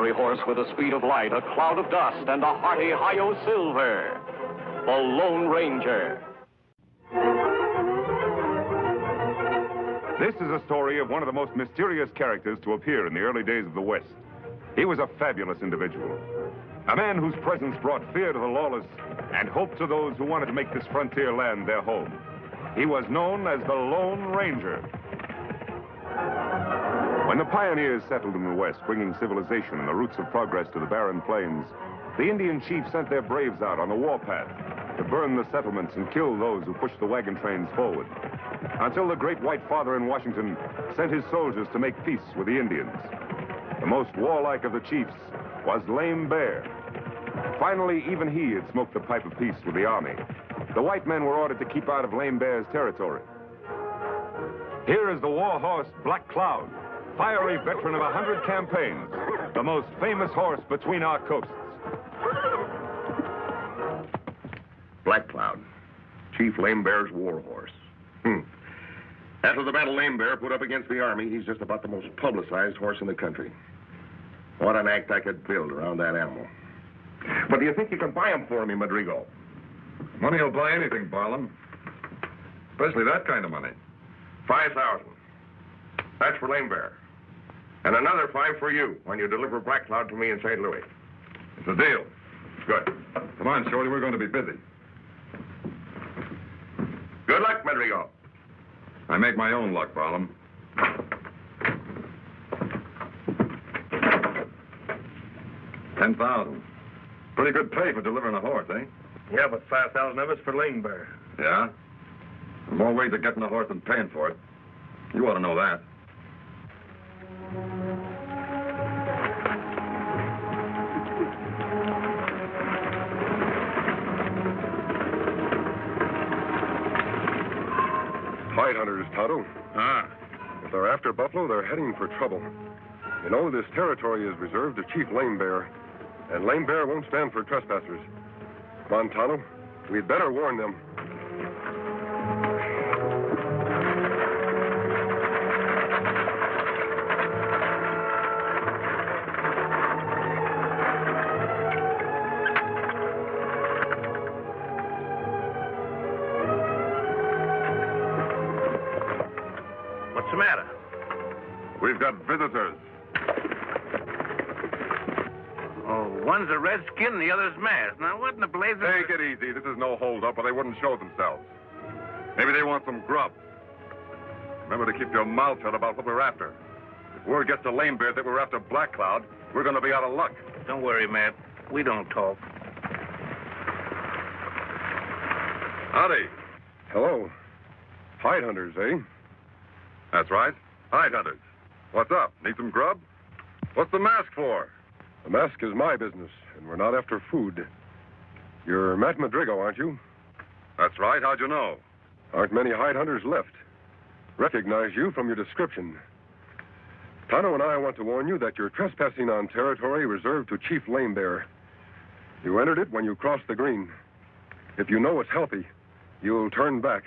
carry horse with the speed of light, a cloud of dust, and a hearty hi-yo silver. The Lone Ranger. This is a story of one of the most mysterious characters to appear in the early days of the West. He was a fabulous individual. A man whose presence brought fear to the lawless and hope to those who wanted to make this frontier land their home. He was known as the Lone Ranger. When the pioneers settled in the West, bringing civilization and the roots of progress to the barren plains, the Indian chiefs sent their braves out on the warpath to burn the settlements and kill those who pushed the wagon trains forward, until the great white father in Washington sent his soldiers to make peace with the Indians. The most warlike of the chiefs was Lame Bear. Finally, even he had smoked the pipe of peace with the army. The white men were ordered to keep out of Lame Bear's territory. Here is the war horse Black Cloud, fiery veteran of 100 campaigns, the most famous horse between our coasts. Black Cloud, Chief Lame Bear's war horse. After the battle Lame Bear put up against the army, he's just about the most publicized horse in the country. What an act I could build around that animal. But do you think you can buy him for me, Madrigal? Money will buy anything, Barlam. Especially that kind of money. 5,000. That's for Lame Bear. And another 5 for you when you deliver Black Cloud to me in St. Louis. It's a deal. Good. Come on, Shorty, we're going to be busy. Good luck, Madrigal. I make my own luck, Barlam. $10,000. Pretty good pay for delivering a horse, eh? Yeah, but 5,000 of it's for Lame Bear. Yeah? There's more ways of getting a horse than paying for it. You ought to know that. Hide hunters, Tonto. If they're after buffalo, they're heading for trouble. You know, this territory is reserved to Chief Lame Bear, and Lame Bear won't stand for trespassers. Come on, Tonto. We'd better warn them. What's the matter? We've got visitors. Oh, one's a redskin and the other's masked. Now, what in the blazes... Take it easy. This is no hold-up, or they wouldn't show themselves. Maybe they want some grub. Remember to keep your mouth shut about what we're after. If word gets to Lame Bear that we're after Black Cloud, we're going to be out of luck. Don't worry, Matt. We don't talk. Howdy. Hello. Hide hunters, eh? That's right. Hide hunters. What's up? Need some grub? What's the mask for? The mask is my business, and we're not after food. You're Matt Madrigal, aren't you? That's right. How'd you know? Aren't many hide hunters left. Recognize you from your description. Tonto and I want to warn you that you're trespassing on territory reserved to Chief Lame Bear. You entered it when you crossed the green. If you know it's healthy, you'll turn back.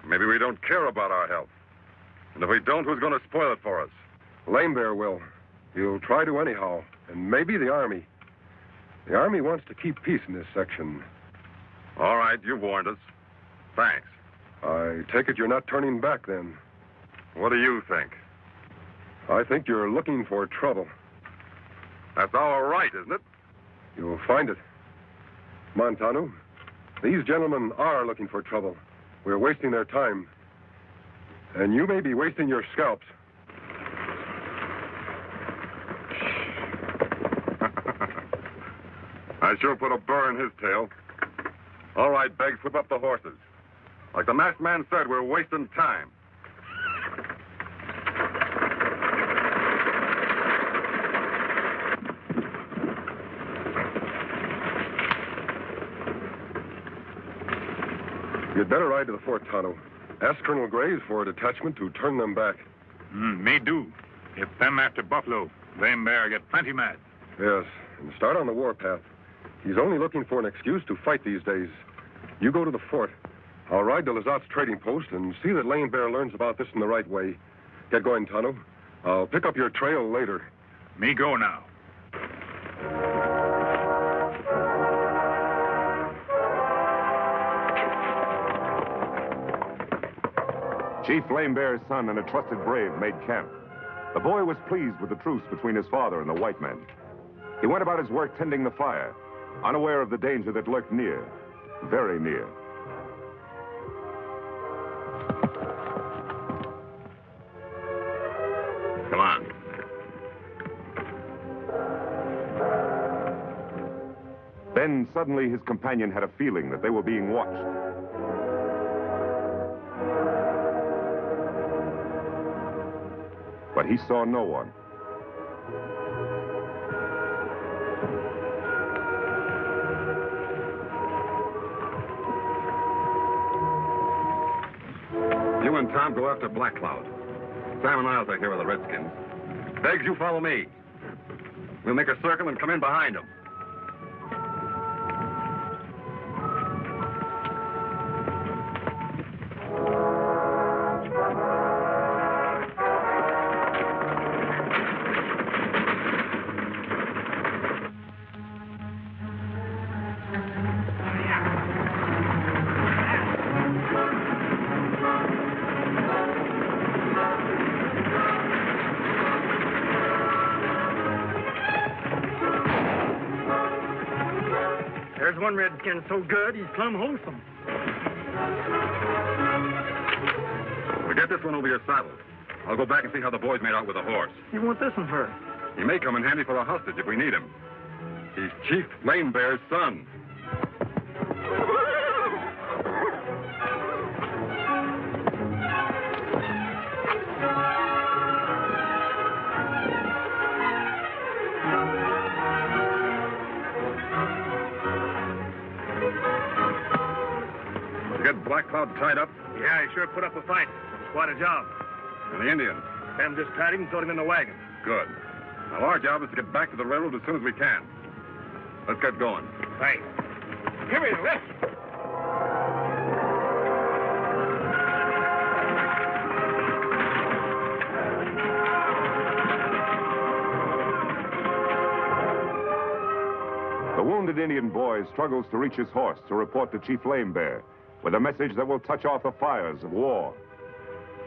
Maybe we don't care about our health. And if we don't, who's going to spoil it for us? Lame Bear will. He'll try to anyhow, and maybe the Army. The Army wants to keep peace in this section. All right, you warned us. Thanks. I take it you're not turning back, then. What do you think? I think you're looking for trouble. That's our right, isn't it? You'll find it. Montano, these gentlemen are looking for trouble. We're wasting their time. And you may be wasting your scalps. I sure put a burr in his tail. All right, Beggs, whip up the horses. Like the masked man said, we're wasting time. You'd better ride to the fort, Tonto. Ask Colonel Graves for a detachment to turn them back. Me do. If them after buffalo, Lame Bear get plenty mad. Yes, and start on the warpath. He's only looking for an excuse to fight these days. You go to the fort. I'll ride to Lazat's trading post and see that Lame Bear learns about this in the right way. Get going, Tonto. I'll pick up your trail later. Me go now. Chief Lame Bear's son and a trusted brave made camp. The boy was pleased with the truce between his father and the white men. He went about his work tending the fire, unaware of the danger that lurked near, very near. Come on. Then suddenly his companion had a feeling that they were being watched. But he saw no one. You and Tom go after Black Cloud. Sam and I'll take care of the Redskins. Beggs, you follow me. We'll make a circle and come in behind them. There's one redskin so good, he's plumb wholesome. We'll get this one over your saddle. I'll go back and see how the boys made out with the horse. You want this one for? He may come in handy for a hostage if we need him. He's Chief Lame Bear's son. Get Black Cloud tied up? Yeah, he sure put up a fight. It's quite a job. And the Indian? Sam just tied him and threw him in the wagon. Good. Now, our job is to get back to the railroad as soon as we can. Let's get going. Thanks. Give me this. The wounded Indian boy struggles to reach his horse to report to Chief Lame Bear with a message that will touch off the fires of war.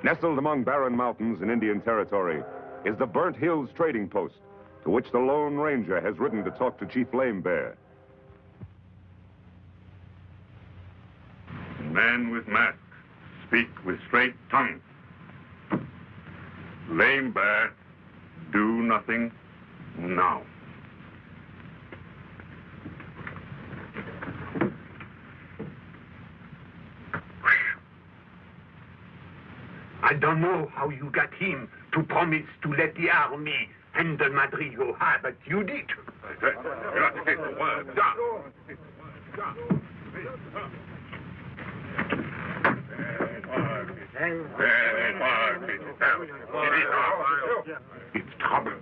Nestled among barren mountains in Indian territory is the Burnt Hills trading post, to which the Lone Ranger has ridden to talk to Chief Lame Bear. Man with mask, speak with straight tongue. Lame Bear, do nothing now. I don't know how you got him to promise to let the army handle Madrigo, but you did. It's trouble.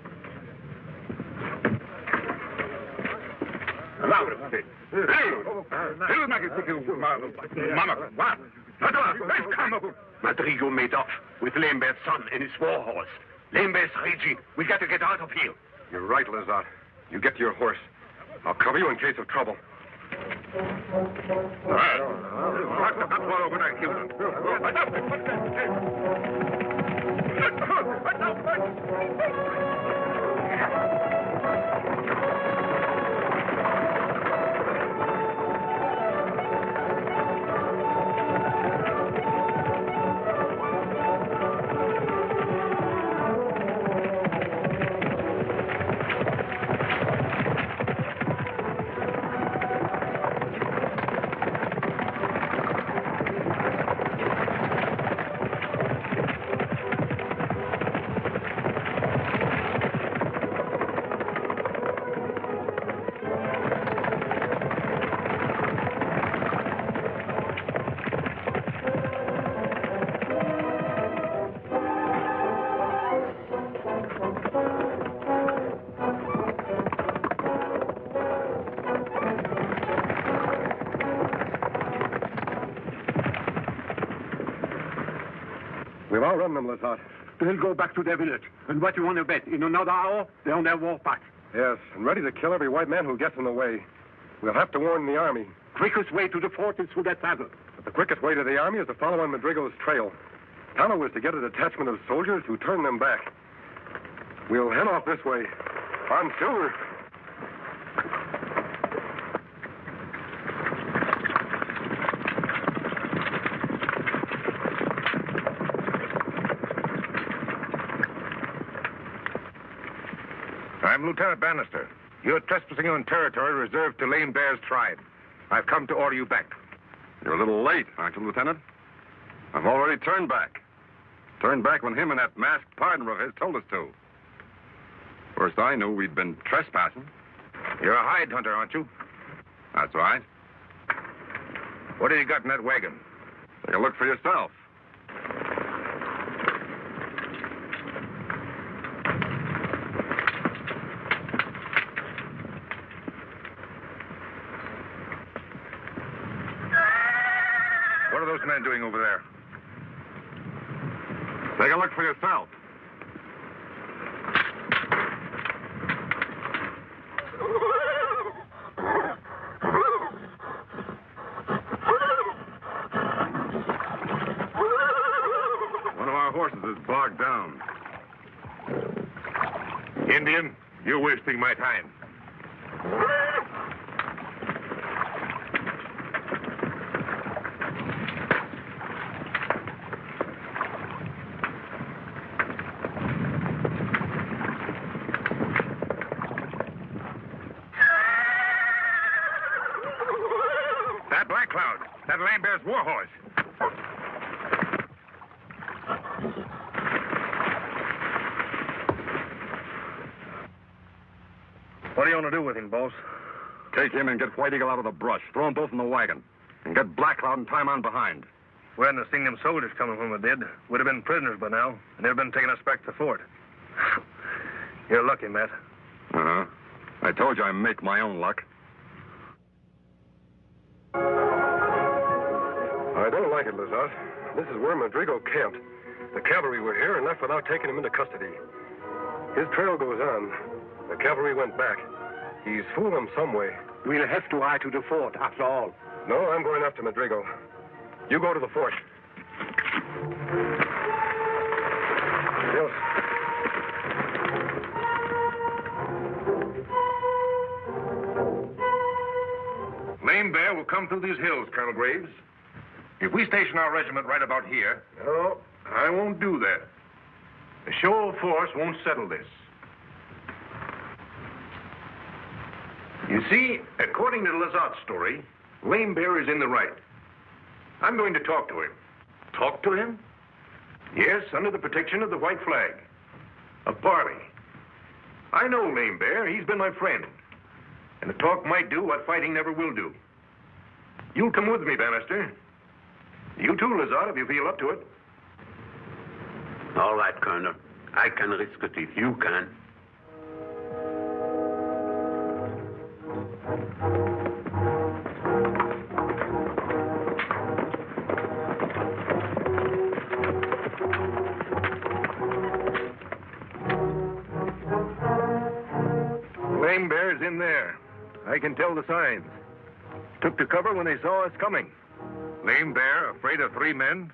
Madrigo made off with Lame Bear's son and his war horse. Lame Bear's raging. We got to get out of here. You're right, Lazat. You get to your horse. I'll cover you in case of trouble. We've outrun them, Lazat. They'll go back to their village. And what you want to bet? In another hour, they're on their war path. Yes, and ready to kill every white man who gets in the way. We'll have to warn the army. Quickest way to the fort is through that saddle. But the quickest way to the army is to follow on Madrigo's trail. Tonto was to get a detachment of soldiers who turn them back. We'll head off this way. On Silver. I'm Lieutenant Bannister. You're trespassing on territory reserved to Lame Bear's tribe. I've come to order you back. You're a little late, aren't you, Lieutenant? I've already turned back. Turned back when him and that masked partner of his told us to. First I knew we'd been trespassing. You're a hide hunter, aren't you? That's right. What have you got in that wagon? Take a look for yourself. What are those men doing over there? Take a look for yourself. One of our horses is bogged down. Indian, you're wasting my time. That Black Cloud, that Lame Bear's war horse. What do you want to do with him, boss? Take him and get White Eagle out of the brush. Throw them both in the wagon. And get Black Cloud and tie him on behind. We hadn't seen them soldiers coming when we did. We'd have been prisoners by now, and they'd have been taking us back to the fort. You're lucky, Matt. Uh-huh. I told you I make my own luck. I don't like it, Lazat. This is where Madrigal camped. The cavalry were here and left without taking him into custody. His trail goes on. The cavalry went back. He's fooled them some way. We'll have to ride to the fort, after all. No, I'm going after Madrigal. You go to the fort. Yes. Lame Bear will come through these hills, Colonel Graves. If we station our regiment right about here... No, I won't do that. A show of force won't settle this. You see, according to Lazat's story, Lame Bear is in the right. I'm going to talk to him. Talk to him? Yes, under the protection of the white flag. A parley. I know Lame Bear. He's been my friend. And a talk might do what fighting never will do. You'll come with me, Bannister. You too, Lazat, if you feel up to it. All right, Colonel. I can risk it if you can. Lame Bear's in there. I can tell the signs. Took to cover when they saw us coming. Lame Bear, afraid of 3 men?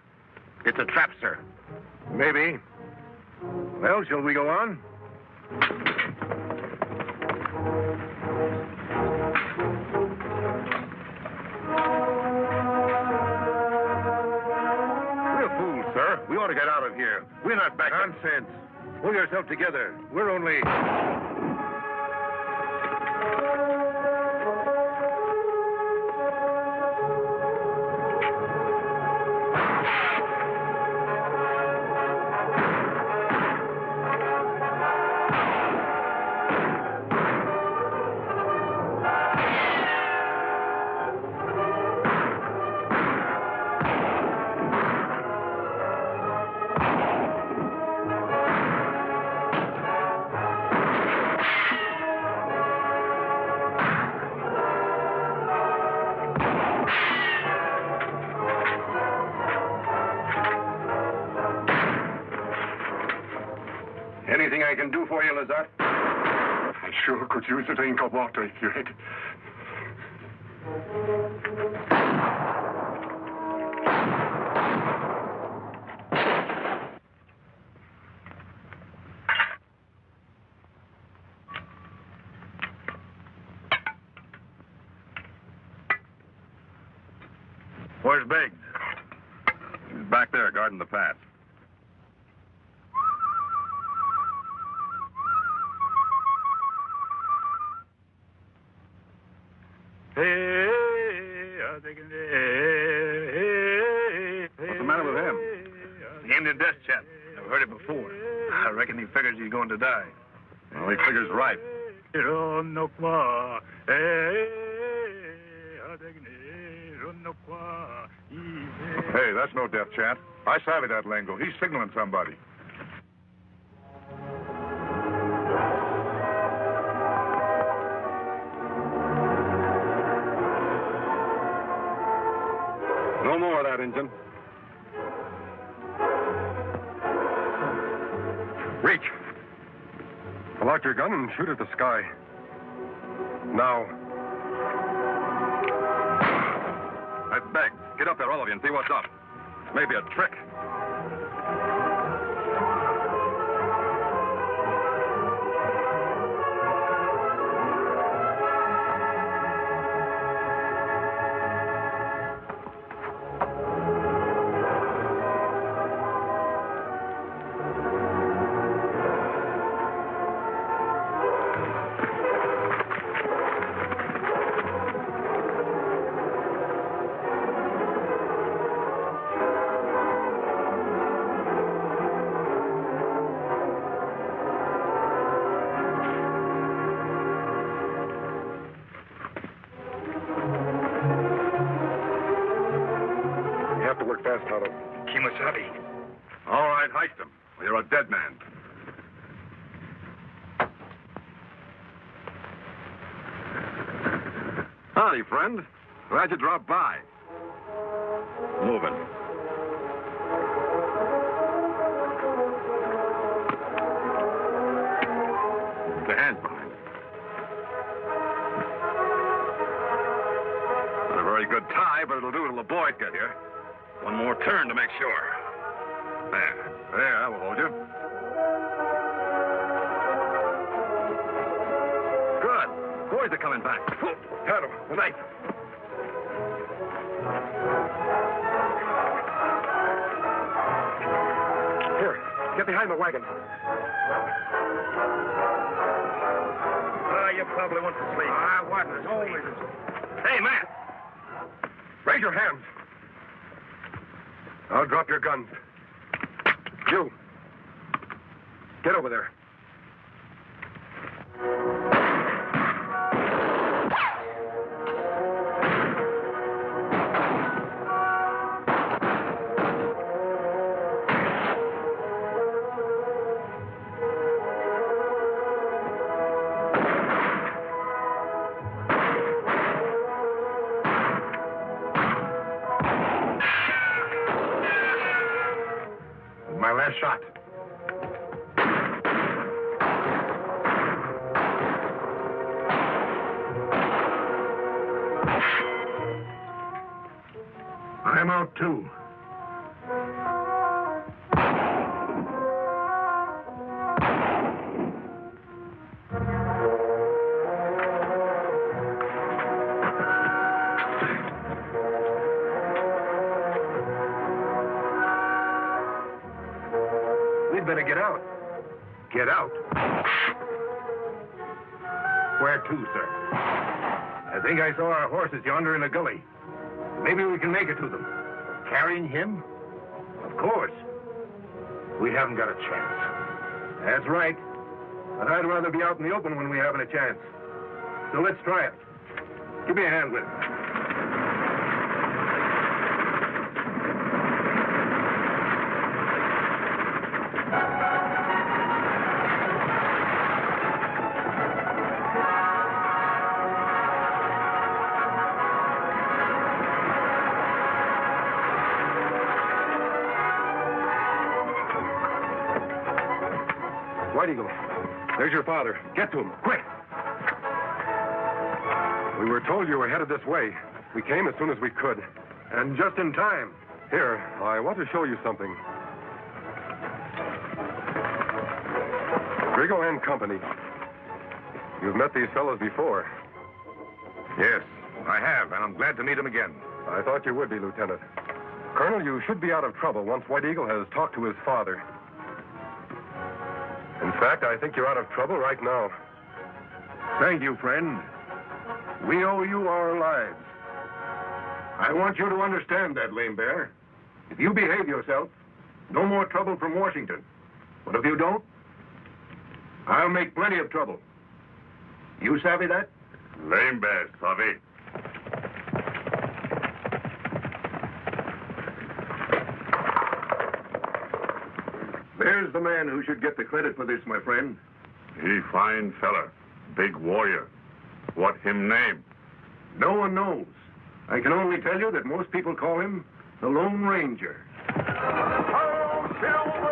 It's a trap, sir. Maybe. Well, shall we go on? We're fools, sir. We ought to get out of here. We're not back... Nonsense. Pull yourself together. We're only... Anything I can do for you, Lazat? I sure could use a drink of water if you had it. Where's Biggs? He's back there guarding the pass. What's the matter with him? He aimed at death chap. Never heard it before. I reckon he figures he's going to die. Well, he figures right. Hey, that's no death chant. I savvy that lingo. He's signaling somebody. No more of that, Injun. Reach. Pull out your gun and shoot at the sky. Now. I beg. Get up there, all of you, and see what's up. Maybe a trick. Fast, Tonto. Kimasabi. All right, heist him. Or you're a dead man. Howdy, friend. Glad you dropped by. Moving. The hands behind. Not a very good tie, but it'll do till the boys get here. One more turn to make sure. There, I will hold you. Good. Boys are coming back. Tonto, the knife. Here, get behind the wagon. You probably went to sleep. I wasn't asleep. Hey, man. Raise your hands. I'll drop your guns. You. Get over there. My last shot. I'm out, too. We'd better get out. Get out? Where to, sir? I think I saw our horses yonder in the gully. Maybe we can make it to them. Carrying him? Of course. We haven't got a chance. That's right. But I'd rather be out in the open when we haven't a chance. So let's try it. Give me a hand with it. White Eagle, there's your father. Get to him, quick. We were told you were headed this way. We came as soon as we could. And just in time. Here, I want to show you something. Grigo and Company. You've met these fellows before. Yes, I have, and I'm glad to meet him again. I thought you would be, Lieutenant. Colonel, you should be out of trouble once White Eagle has talked to his father. In fact, I think you're out of trouble right now. Thank you, friend. We owe you our lives. I want you to understand that, Lame Bear. If you behave yourself, no more trouble from Washington. But if you don't, I'll make plenty of trouble. You savvy that? Lame Bear, savvy. There's the man who should get the credit for this, my friend. He fine fella. Big warrior. What him name? No one knows. I can only tell you that most people call him the Lone Ranger. Oh, Silver!